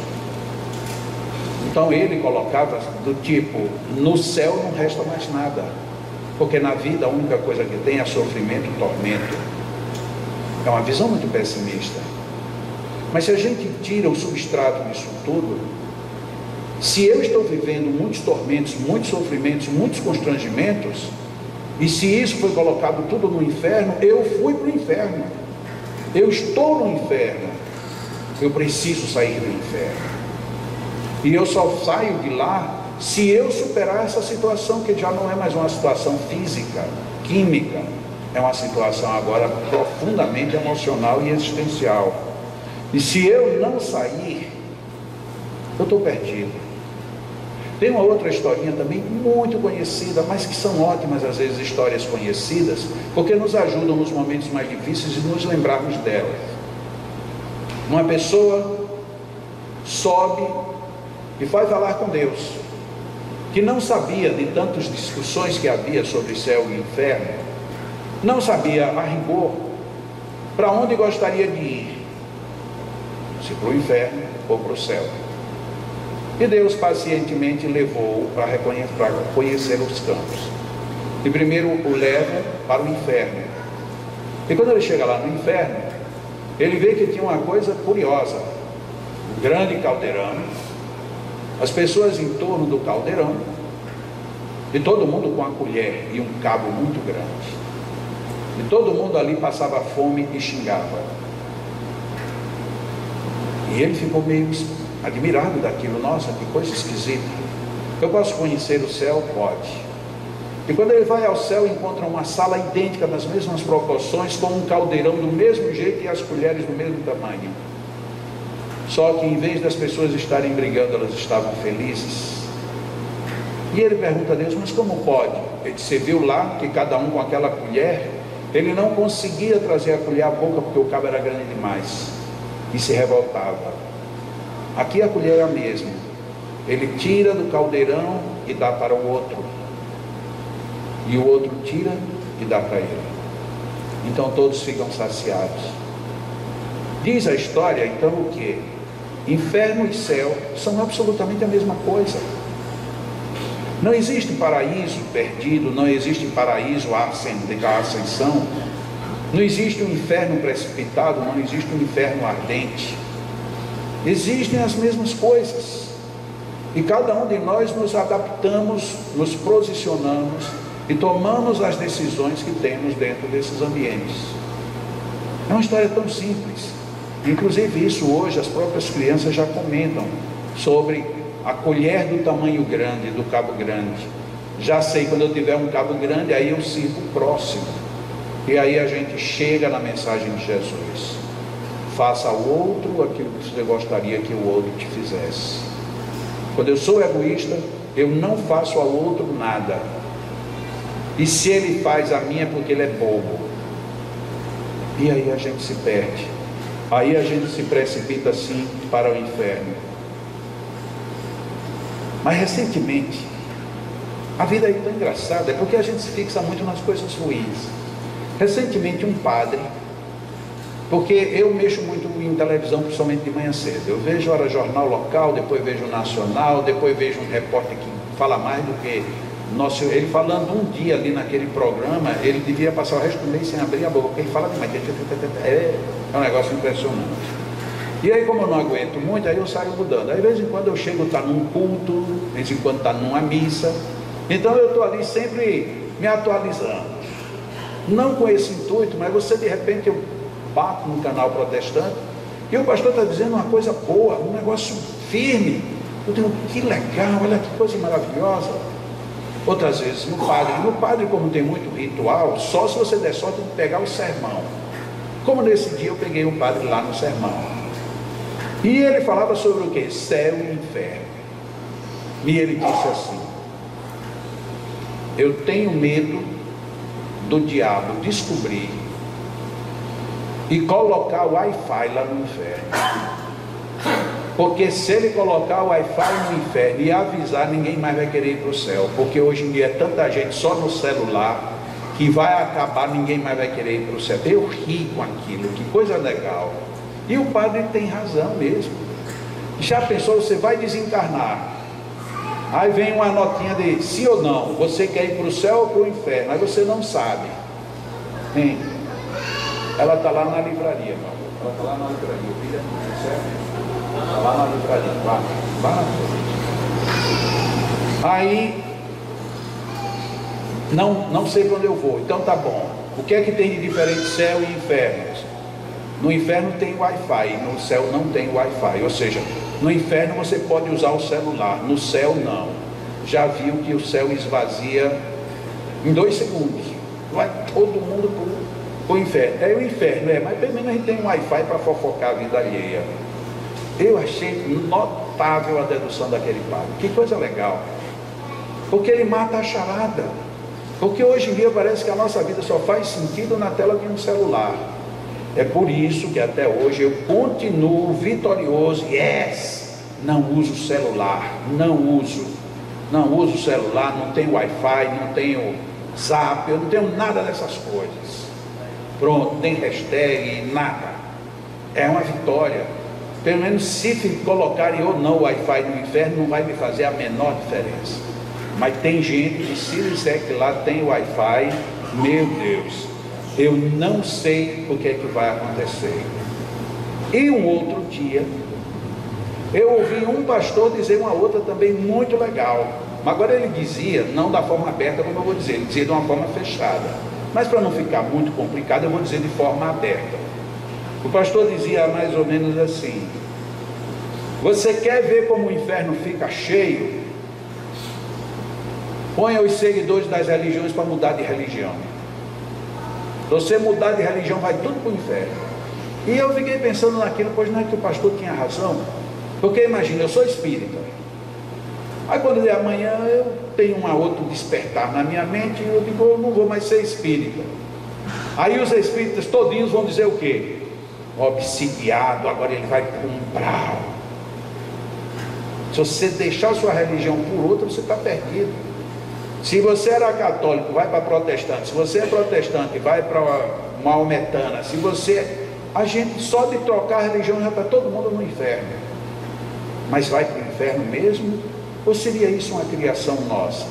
Então ele colocava do tipo: no céu não resta mais nada, porque na vida a única coisa que tem é sofrimento e tormento. É uma visão muito pessimista. Mas se a gente tira o substrato disso tudo, se eu estou vivendo muitos tormentos, muitos sofrimentos, muitos constrangimentos, e se isso foi colocado tudo no inferno, eu fui para o inferno. Eu estou no inferno. Eu preciso sair do inferno. E eu só saio de lá se eu superar essa situação, que já não é mais uma situação física, química. É uma situação agora profundamente emocional e existencial. E se eu não sair, eu estou perdido. Tem uma outra historinha também muito conhecida, mas que são ótimas às vezes histórias conhecidas, porque nos ajudam nos momentos mais difíceis e nos lembrarmos delas. Uma pessoa sobe e vai falar com Deus, que não sabia de tantas discussões que havia sobre céu e inferno, não sabia a rigor para onde gostaria de ir, se para o inferno ou para o céu. E Deus pacientemente levou para conhecer os campos. E primeiro o leva para o inferno. E quando ele chega lá no inferno, ele vê que tinha uma coisa curiosa: um grande caldeirão, as pessoas em torno do caldeirão, e todo mundo com a colher e um cabo muito grande. E todo mundo ali passava fome e xingava. E ele ficou meio admirado daquilo. Nossa, que coisa esquisita. Eu posso conhecer o céu? Pode. E quando ele vai ao céu, encontra uma sala idêntica, nas mesmas proporções, com um caldeirão do mesmo jeito e as colheres do mesmo tamanho. Só que em vez das pessoas estarem brigando, elas estavam felizes. E ele pergunta a Deus: mas como pode? Ele disse: você viu lá que cada um com aquela colher, ele não conseguia trazer a colher à boca porque o cabo era grande demais e se revoltava. Aqui a colher é a mesma. Ele tira do caldeirão e dá para o outro, e o outro tira e dá para ele. Então todos ficam saciados. Diz a história então o que? Inferno e céu são absolutamente a mesma coisa. Não existe paraíso perdido, não existe paraíso à ascensão, não existe um inferno precipitado, não existe um inferno ardente. Existem as mesmas coisas, e cada um de nós nos adaptamos, nos posicionamos e tomamos as decisões que temos dentro desses ambientes. É uma história tão simples. Inclusive isso hoje as próprias crianças já comentam sobre a colher do tamanho grande, do cabo grande. Já sei, quando eu tiver um cabo grande, aí eu sirvo o próximo. E aí a gente chega na mensagem de Jesus: faça ao outro aquilo que você gostaria que o outro te fizesse. Quando eu sou egoísta, eu não faço ao outro nada. E se ele faz a mim é porque ele é bobo. E aí a gente se perde. Aí a gente se precipita assim para o inferno. Mas recentemente, a vida é tão engraçada, é porque a gente se fixa muito nas coisas ruins. Recentemente um padre, porque eu mexo muito em televisão, principalmente de manhã cedo. Eu vejo hora jornal local, depois vejo nacional, depois vejo um repórter que fala mais do que nosso. Ele falando um dia ali naquele programa, ele devia passar o resto do mês sem abrir a boca, porque ele fala demais. É um negócio impressionante. E aí, como eu não aguento muito, aí eu saio mudando. Aí de vez em quando eu chego, está num culto, de vez em quando está numa missa. Então eu estou ali sempre me atualizando. Não com esse intuito, mas você de repente eu bato no canal protestante e o pastor está dizendo uma coisa boa, um negócio firme. Eu digo: que legal, olha que coisa maravilhosa. Outras vezes no padre, como tem muito ritual, só se você der sorte de pegar o sermão. Como nesse dia eu peguei um padre lá no sermão. E ele falava sobre o que? Céu e inferno. E ele disse assim: eu tenho medo do diabo descobrir e colocar o Wi-Fi lá no inferno. Porque se ele colocar o Wi-Fi no inferno e avisar, ninguém mais vai querer ir para o céu. Porque hoje em dia é tanta gente só no celular que vai acabar, ninguém mais vai querer ir para o céu. Eu ri com aquilo, que coisa legal. E o padre tem razão mesmo. Já pensou, você vai desencarnar, aí vem uma notinha de sim ou não, você quer ir para o céu ou para o inferno, aí você não sabe. Hein? Ela está lá na livraria, meu amor. Ela está lá na livraria, filha, certo? Está lá na livraria, vai na frente. Aí, não sei para onde eu vou, então tá bom. O que é que tem de diferente céu e inferno? No inferno tem Wi-Fi, no céu não tem Wi-Fi. Ou seja, no inferno você pode usar o celular, no céu não. Já viu que o céu esvazia em 2 segundos. Vai todo mundo para o inferno. É o inferno, mas pelo menos a gente tem um Wi-Fi para fofocar a vida alheia. Eu achei notável a dedução daquele padre. Que coisa legal. Porque ele mata a charada. Porque hoje em dia parece que a nossa vida só faz sentido na tela de um celular. É por isso que até hoje eu continuo vitorioso. Yes! Não uso celular, não uso celular, não tenho Wi-Fi, não tenho Zap, eu não tenho nada dessas coisas. Pronto, nem hashtag, nada. É uma vitória. Pelo menos se colocarem ou não o Wi-Fi no inferno, não vai me fazer a menor diferença. Mas tem gente que se disser que lá tem Wi-Fi, meu Deus, eu não sei o que é que vai acontecer. E um outro dia, eu ouvi um pastor dizer uma outra também muito legal. Mas agora ele dizia, não da forma aberta como eu vou dizer, ele dizia de uma forma fechada. Mas para não ficar muito complicado, eu vou dizer de forma aberta. O pastor dizia mais ou menos assim: você quer ver como o inferno fica cheio? Ponha os seguidores das religiões para mudar de religião. Se você mudar de religião, vai tudo para o inferno. E eu fiquei pensando naquilo, pois não é que o pastor tinha razão? Porque imagina, eu sou espírita. Aí quando é amanhã eu tenho um outro despertar na minha mente e eu digo, eu não vou mais ser espírita. Aí os espíritas todinhos vão dizer o quê? Obsidiado, agora ele vai para um brau. Se você deixar a sua religião por outra, você está perdido. Se você era católico, vai para protestante. Se você é protestante, vai para maometana. Se você... A gente só de trocar a religião já está todo mundo no inferno. Mas vai para o inferno mesmo? Ou seria isso uma criação nossa?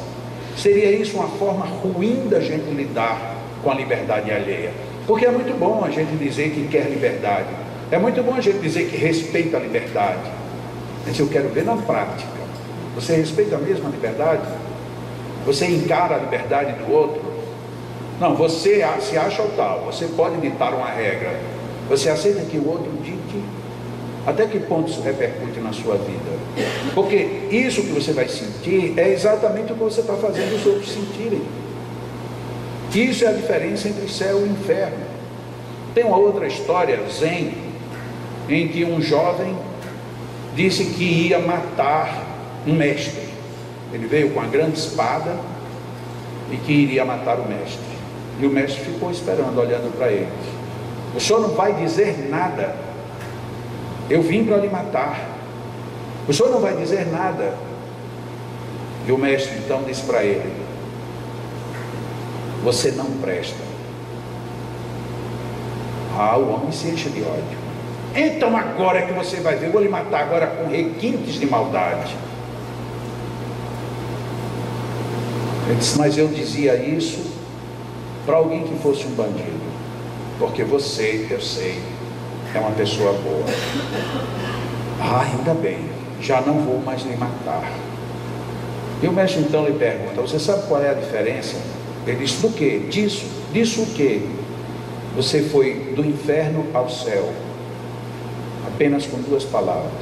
Seria isso uma forma ruim da gente lidar com a liberdade alheia? Porque é muito bom a gente dizer que quer liberdade. É muito bom a gente dizer que respeita a liberdade. Mas eu quero ver na prática. Você respeita mesmo a liberdade? Você encara a liberdade do outro? Não, você se acha o tal. Você pode ditar uma regra. Você aceita que o outro dite? Até que ponto isso repercute na sua vida? Porque isso que você vai sentir é exatamente o que você está fazendo os outros sentirem. Isso é a diferença entre céu e inferno. Tem uma outra história, Zen, em que um jovem disse que ia matar um mestre. Ele veio com uma grande espada e que iria matar o mestre. E o mestre ficou esperando, olhando para ele. O senhor não vai dizer nada. Eu vim para lhe matar. O senhor não vai dizer nada. E o mestre então disse para ele: você não presta. O homem se enche de ódio. Então agora é que você vai ver, eu vou lhe matar agora com requintes de maldade. Ele disse, mas eu dizia isso para alguém que fosse um bandido. Porque você, eu sei, é uma pessoa boa. Ainda bem, já não vou mais lhe matar. E o mestre então lhe pergunta, você sabe qual é a diferença? Ele diz, do quê? Disso o quê? Você foi do inferno ao céu, apenas com 2 palavras.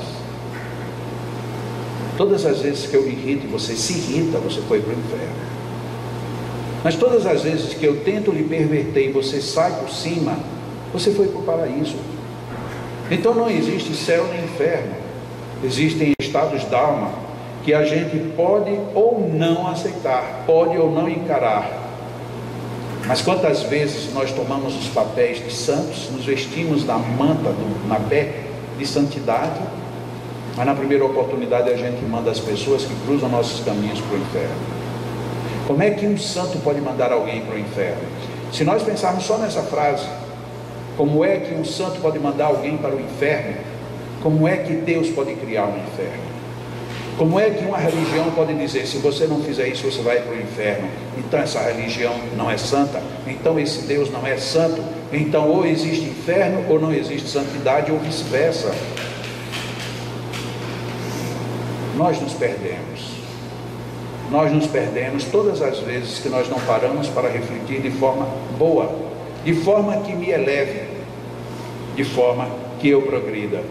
Todas as vezes que eu me irrito e você se irrita, você foi para o inferno. Mas todas as vezes que eu tento lhe perverter e você sai por cima, você foi para o paraíso. Então não existe céu nem inferno. Existem estados d'alma que a gente pode ou não aceitar, pode ou não encarar. Mas quantas vezes nós tomamos os papéis de santos, nos vestimos da manta, na pele de santidade, mas na primeira oportunidade a gente manda as pessoas que cruzam nossos caminhos para o inferno. Como é que um santo pode mandar alguém para o inferno? Se nós pensarmos só nessa frase, como é que um santo pode mandar alguém para o inferno? Como é que Deus pode criar um inferno? Como é que uma religião pode dizer, se você não fizer isso, você vai para o inferno? Então essa religião não é santa, então esse Deus não é santo, então ou existe inferno ou não existe santidade, ou vice-versa. Nós nos perdemos. Nós nos perdemos todas as vezes que nós não paramos para refletir de forma boa, de forma que me eleve, de forma que eu progrida.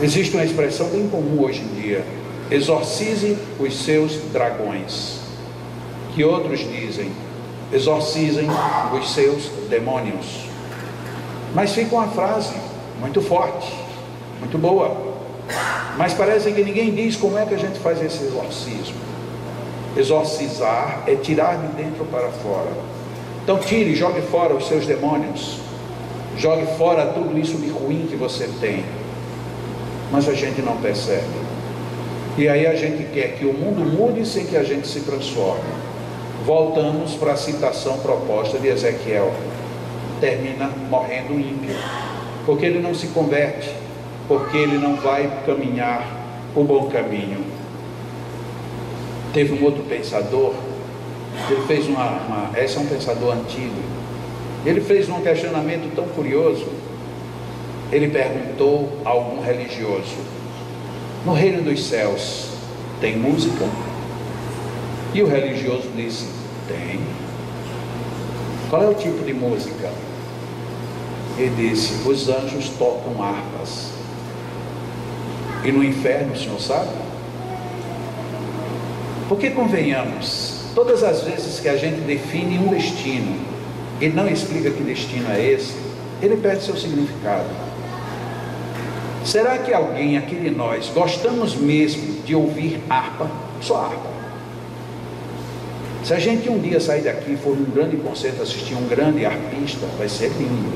Existe uma expressão bem comum hoje em dia: exorcize os seus dragões. Que outros dizem: exorcizem os seus demônios. Mas fica uma frase muito forte, muito boa: Mas parece que ninguém diz como é que a gente faz esse exorcismo. Exorcizar é tirar de dentro para fora. Então tire, jogue fora os seus demônios, jogue fora tudo isso de ruim que você tem. Mas a gente não percebe. E aí a gente quer que o mundo mude sem que a gente se transforme. Voltamos para a citação proposta de Ezequiel. Termina morrendo ímpio, porque ele não se converte, porque ele não vai caminhar o bom caminho. Teve um outro pensador, ele fez esse é um pensador antigo, ele fez um questionamento tão curioso. Ele perguntou a algum religioso: no reino dos céus tem música? E o religioso disse: tem. Qual é o tipo de música? Ele disse: os anjos tocam harpas. E no inferno, o senhor sabe? Porque convenhamos, todas as vezes que a gente define um destino e não explica que destino é esse, ele perde seu significado. Será que alguém aqui de nós gostamos mesmo de ouvir harpa? Só harpa. Se a gente um dia sair daqui e for num grande concerto assistir um grande arpista, vai ser lindo.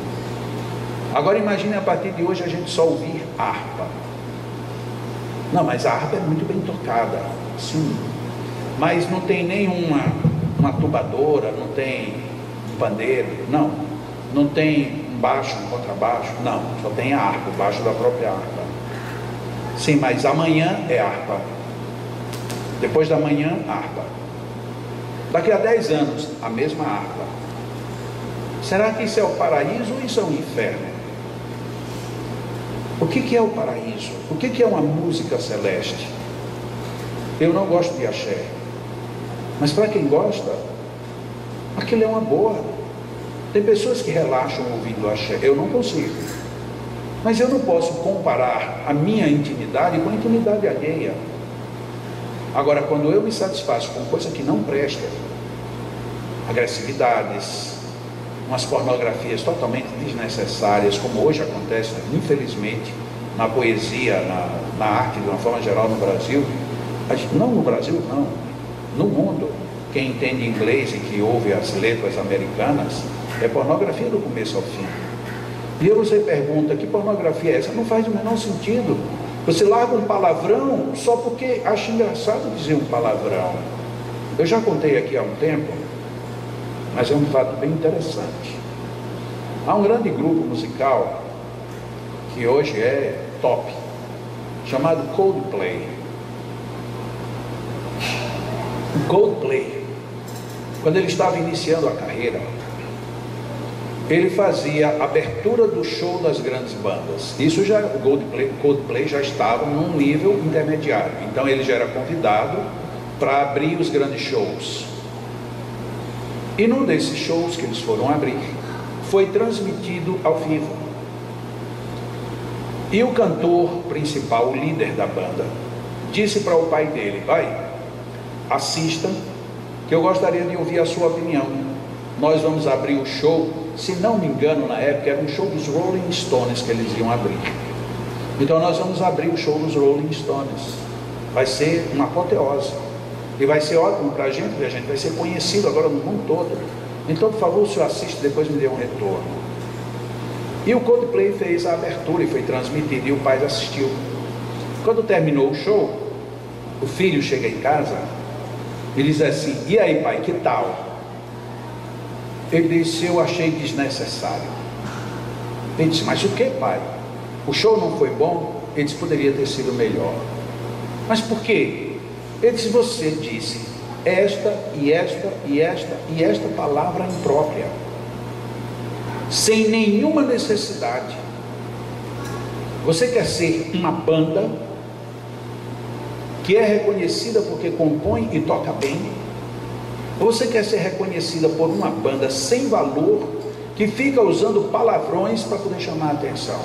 Agora imagine a partir de hoje a gente só ouvir harpa. Não, mas a harpa é muito bem tocada, sim. Mas não tem nenhuma tubadora, não tem um pandeiro, não tem um baixo, um contrabaixo, não, só tem a harpa, o baixo da própria harpa. Sim, mas amanhã é harpa, depois da manhã, harpa, daqui a 10 anos, a mesma harpa. Será que isso é o paraíso ou isso é o inferno? O que é o paraíso? O que é uma música celeste? Eu não gosto de axé, mas para quem gosta, aquilo é uma boa. Tem pessoas que relaxam ouvindo axé, eu não consigo. Mas eu não posso comparar a minha intimidade com a intimidade alheia. Agora, quando eu me satisfaço com coisa que não presta, agressividades, umas pornografias totalmente desnecessárias, como hoje acontece, infelizmente, na poesia, na arte de uma forma geral no Brasil, não no Brasil, não, no mundo. Quem entende inglês e que ouve as letras americanas, é pornografia do começo ao fim. E aí você pergunta: que pornografia é essa? Não faz o menor sentido. Você larga um palavrão só porque acha engraçado dizer um palavrão. Eu já contei aqui há um tempo, mas é um fato bem interessante. Há um grande grupo musical que hoje é top, chamado Coldplay. O Coldplay, quando ele estava iniciando a carreira, ele fazia a abertura do show das grandes bandas. Isso já, o Coldplay já estava num nível intermediário. Então ele já era convidado para abrir os grandes shows. E num desses shows que eles foram abrir, foi transmitido ao vivo. E o cantor principal, o líder da banda, disse para o pai dele: pai, assista, que eu gostaria de ouvir a sua opinião. Nós vamos abrir o show, se não me engano na época era um show dos Rolling Stones que eles iam abrir. Então nós vamos abrir o show dos Rolling Stones. Vai ser uma apoteose. E vai ser ótimo para a gente, porque a gente vai ser conhecido agora no mundo todo. Então, por favor, o senhor assiste, depois me dê um retorno. E o Coldplay fez a abertura e foi transmitido, e o pai assistiu. Quando terminou o show, o filho chega em casa e diz assim: e aí, pai, que tal? Ele disse: eu achei desnecessário. Ele disse: mas o que, pai? O show não foi bom? Ele disse: poderia ter sido melhor. Mas por quê? Ele disse: você disse esta e esta e esta e esta palavra imprópria, sem nenhuma necessidade. Você quer ser uma banda que é reconhecida porque compõe e toca bem? Ou você quer ser reconhecida por uma banda sem valor, que fica usando palavrões para poder chamar a atenção?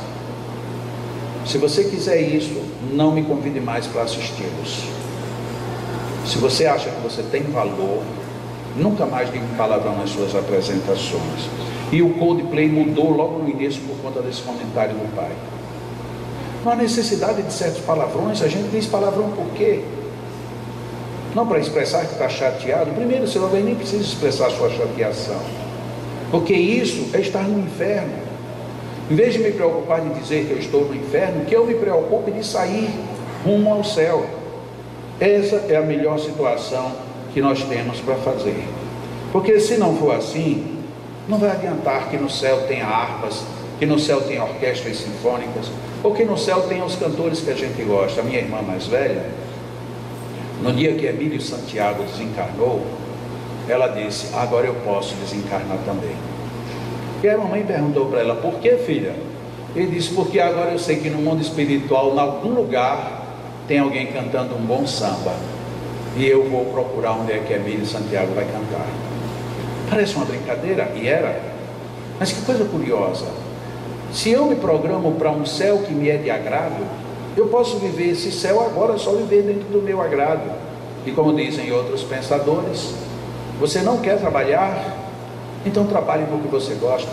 Se você quiser isso, não me convide mais para assisti-los. Se você acha que você tem valor, nunca mais diga palavrão nas suas apresentações. E o Coldplay mudou logo no início por conta desse comentário do pai. Não há necessidade de certos palavrões. A gente diz palavrão por quê? Não para expressar que está chateado. Primeiro, você talvez nem precisa expressar a sua chateação, porque isso é estar no inferno. Em vez de me preocupar de dizer que eu estou no inferno, que eu me preocupe de sair rumo ao céu. Essa é a melhor situação que nós temos para fazer. Porque se não for assim, não vai adiantar que no céu tenha harpas, que no céu tenha orquestras sinfônicas, ou que no céu tenha os cantores que a gente gosta. A minha irmã mais velha, no dia que Emílio Santiago desencarnou, ela disse: agora eu posso desencarnar também. E a mamãe perguntou para ela: por que, filha? Ele disse: porque agora eu sei que no mundo espiritual, em algum lugar, tem alguém cantando um bom samba, e eu vou procurar onde é que Emílio Santiago vai cantar. Parece uma brincadeira, e era, mas que coisa curiosa. Se eu me programo para um céu que me é de agrado, eu posso viver esse céu agora, só viver dentro do meu agrado. E como dizem outros pensadores, você não quer trabalhar? Então trabalhe no que você gosta,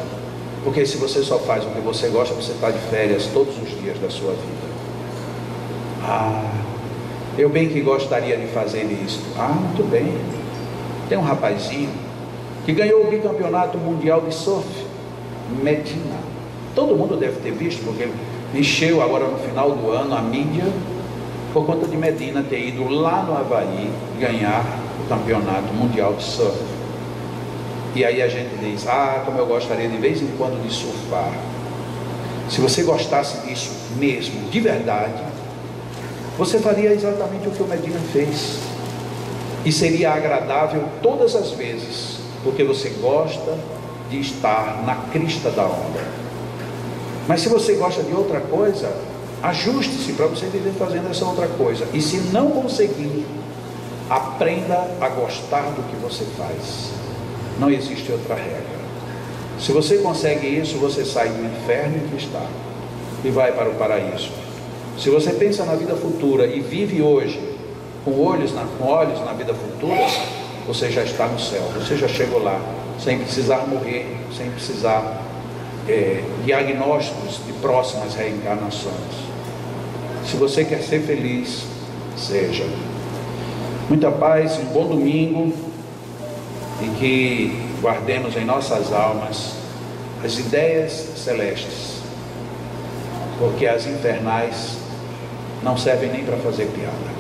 porque se você só faz o que você gosta, você está de férias todos os dias da sua vida. Eu bem que gostaria de fazer isso. Muito bem. Tem um rapazinho que ganhou o bicampeonato mundial de surf, Medina. Todo mundo deve ter visto, porque encheu agora no final do ano a mídia, por conta de Medina ter ido lá no Havaí ganhar o campeonato mundial de surf. E aí a gente diz: como eu gostaria de vez em quando de surfar. Se você gostasse disso mesmo, de verdade, você faria exatamente o que o Medina fez, e seria agradável todas as vezes, porque você gosta de estar na crista da onda. Mas se você gosta de outra coisa, ajuste-se para você viver fazendo essa outra coisa. E se não conseguir, aprenda a gostar do que você faz. Não existe outra regra. Se você consegue isso, você sai do inferno em que está e vai para o paraíso. Se você pensa na vida futura e vive hoje com olhos na vida futura, você já está no céu, você já chegou lá, sem precisar morrer, sem precisar diagnósticos de próximas reencarnações. Se você quer ser feliz, seja. Muita paz, um bom domingo, e que guardemos em nossas almas as ideias celestes, porque as infernais não servem nem para fazer piada.